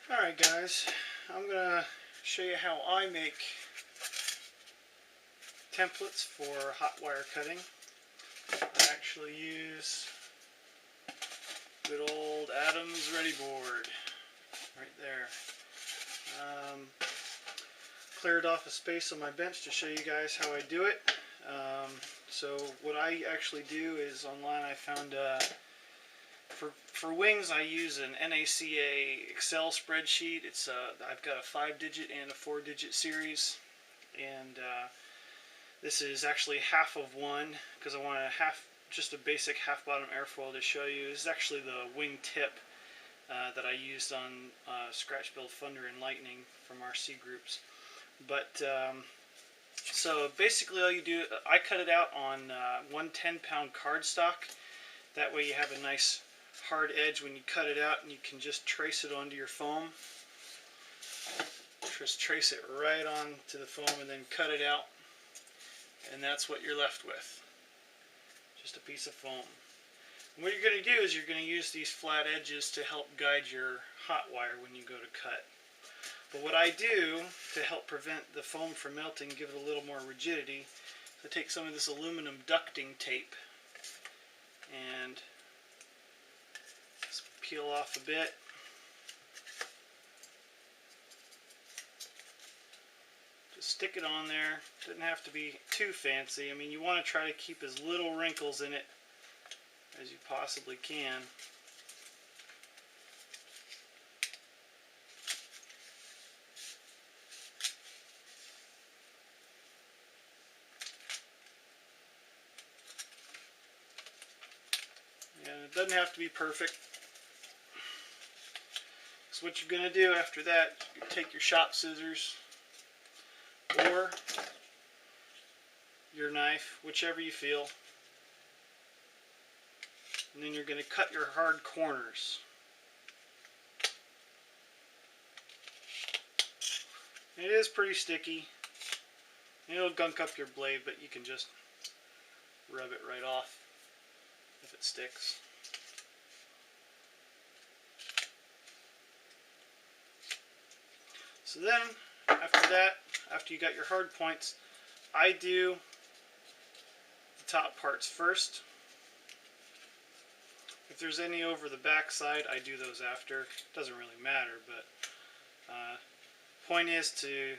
Alright guys, I'm going to show you how I make templates for hot wire cutting. I actually use good old Adam's Ready Board right there. Cleared off a space on my bench to show you guys how I do it. So what I actually do is online I found for wings I use an NACA Excel spreadsheet. It's I've got a 5-digit and a 4-digit series, and this is actually half of one because I want just a basic half bottom airfoil to show you. This is actually the wing tip that I used on Scratch Build Thunder and Lightning from our C groups. But so basically all you do, I cut it out on 1 10-pound cardstock. That way you have a nice hard edge when you cut it out, and you can just trace it onto your foam. Just trace it right onto the foam and then cut it out, and that's what you're left with. Just a piece of foam. And what you're going to do is you're going to use these flat edges to help guide your hot wire when you go to cut. But what I do to help prevent the foam from melting, give it a little more rigidity, I take some of this aluminum ducting tape and just peel off a bit. Just stick it on there. Doesn't have to be too fancy. I mean, you want to try to keep as little wrinkles in it as you possibly can. And it doesn't have to be perfect. So what you're going to do after that, you take your shop scissors or your knife, whichever you feel, and then you're going to cut your hard corners. It is pretty sticky. It'll gunk up your blade, but you can just rub it right off if it sticks. So then, after that, after you got your hard points, I do the top parts first. If there's any over the back side, I do those after. It doesn't really matter, but point is to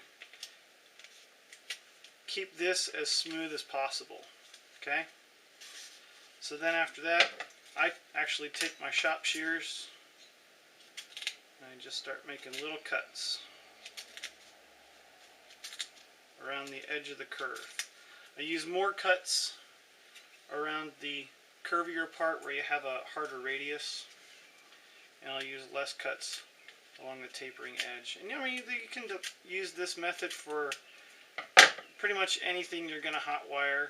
keep this as smooth as possible. Okay? So then after that, I actually take my shop shears and I just start making little cuts around the edge of the curve. I use more cuts around the curvier part where you have a harder radius, and I'll use less cuts along the tapering edge. And you know, you can use this method for pretty much anything you're going to hot wire.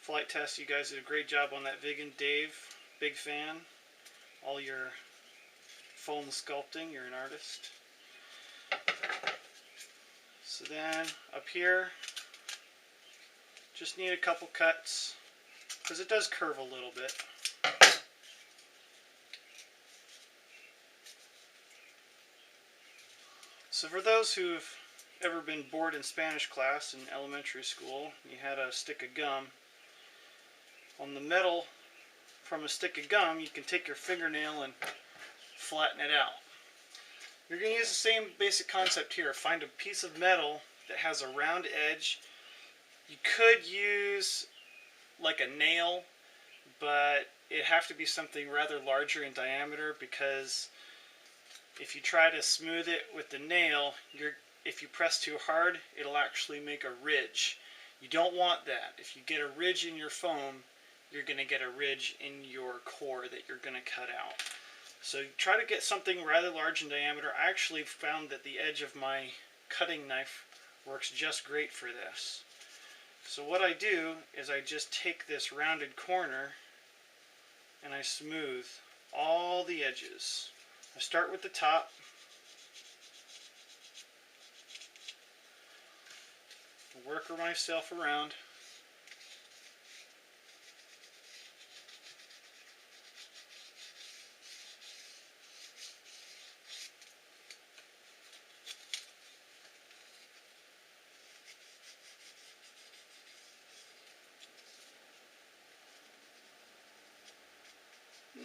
Flight test, you guys did a great job on that Vig and Dave, big fan. All your foam sculpting, you're an artist. So then up here, just need a couple cuts because it does curve a little bit. So for those who've ever been bored in Spanish class in elementary school, you had a stick of gum. On the metal from a stick of gum, you can take your fingernail and flatten it out. You're going to use the same basic concept here. Find a piece of metal that has a round edge. You could use like a nail, but it'd have to be something rather larger in diameter, because if you try to smooth it with the nail, if you press too hard, it'll actually make a ridge. You don't want that. If you get a ridge in your foam, you're going to get a ridge in your core that you're going to cut out. So try to get something rather large in diameter. I actually found that the edge of my cutting knife works just great for this. So what I do is I just take this rounded corner and I smooth all the edges. I start with the top. Work myself around.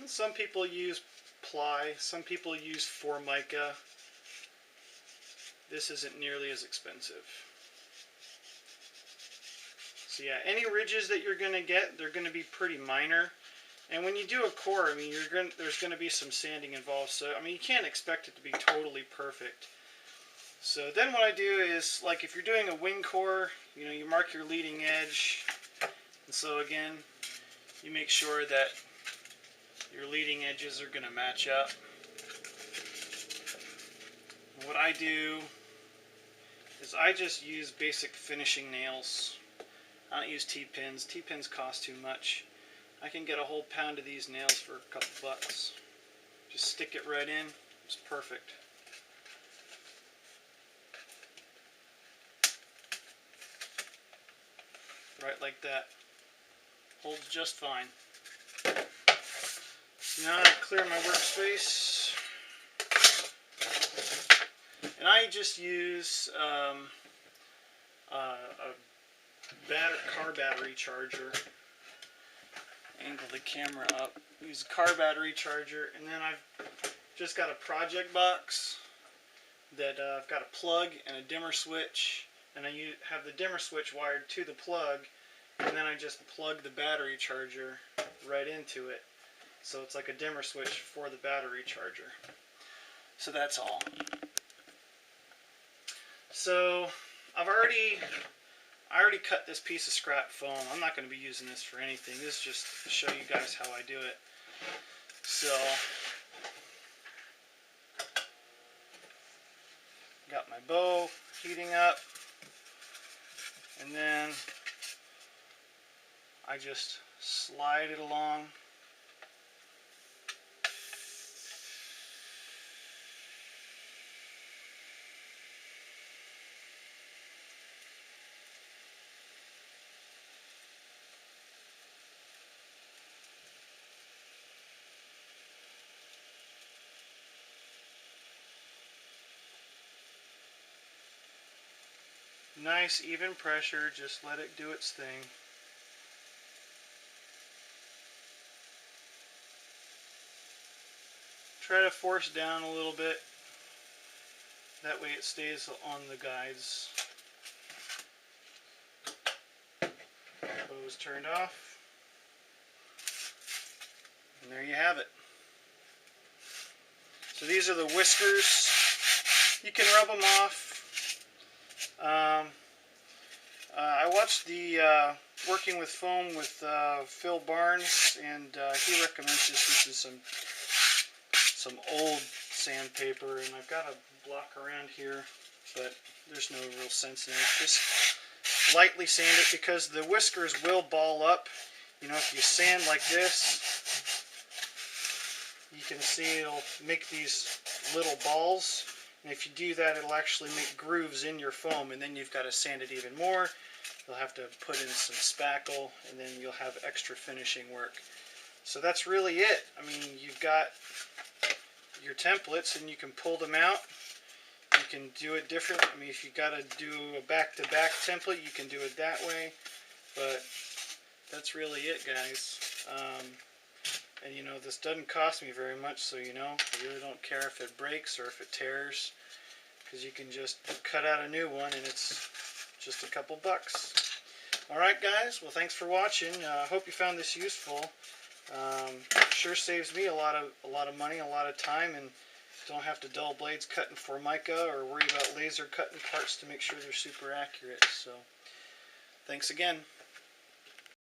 Some people use ply, some people use formica. This isn't nearly as expensive. So yeah, any ridges that you're going to get, they're going to be pretty minor. And when you do a core, I mean, there's going to be some sanding involved. So, I mean, you can't expect it to be totally perfect. So then what I do is, like if you're doing a wing core, you know, you mark your leading edge. And so again, you make sure that your leading edges are going to match up. What I do is I just use basic finishing nails. I don't use T-pins. T-pins cost too much. I can get a whole pound of these nails for a couple bucks. Just stick it right in. It's perfect. Right like that. Holds just fine. Now I clear my workspace. And I just use a car battery charger. Angle the camera up. Use a car battery charger, and then I've just got a project box that I've got a plug and a dimmer switch, and I have the dimmer switch wired to the plug, and then I just plug the battery charger right into it. So it's like a dimmer switch for the battery charger. So that's all. So I already cut this piece of scrap foam. I'm not going to be using this for anything. This is just to show you guys how I do it. So, got my bow heating up, and then I just slide it along. Nice even pressure, just let it do its thing. Try to force down a little bit, that way it stays on the guides. Bow's turned off, and there you have it. So these are the whiskers. You can rub them off. I watched the Working with Foam with Phil Barnes, and he recommends just using some old sandpaper, and I've got a block around here, but there's no real sense in it. Just lightly sand it, because the whiskers will ball up. You know, if you sand like this, you can see it'll make these little balls. And if you do that, it'll actually make grooves in your foam, and then you've got to sand it even more. You'll have to put in some spackle, and then you'll have extra finishing work. So that's really it. I mean, you've got your templates, and you can pull them out. You can do it different. I mean, if you got to do a back-to-back template, you can do it that way. But that's really it, guys. And you know, this doesn't cost me very much, so you know, I really don't care if it breaks or if it tears, because you can just cut out a new one and it's just a couple bucks. Alright guys, well thanks for watching. I hope you found this useful. Sure saves me a lot of money, a lot of time, and don't have to dull blades cutting formica or worry about laser cutting parts to make sure they're super accurate. So thanks again.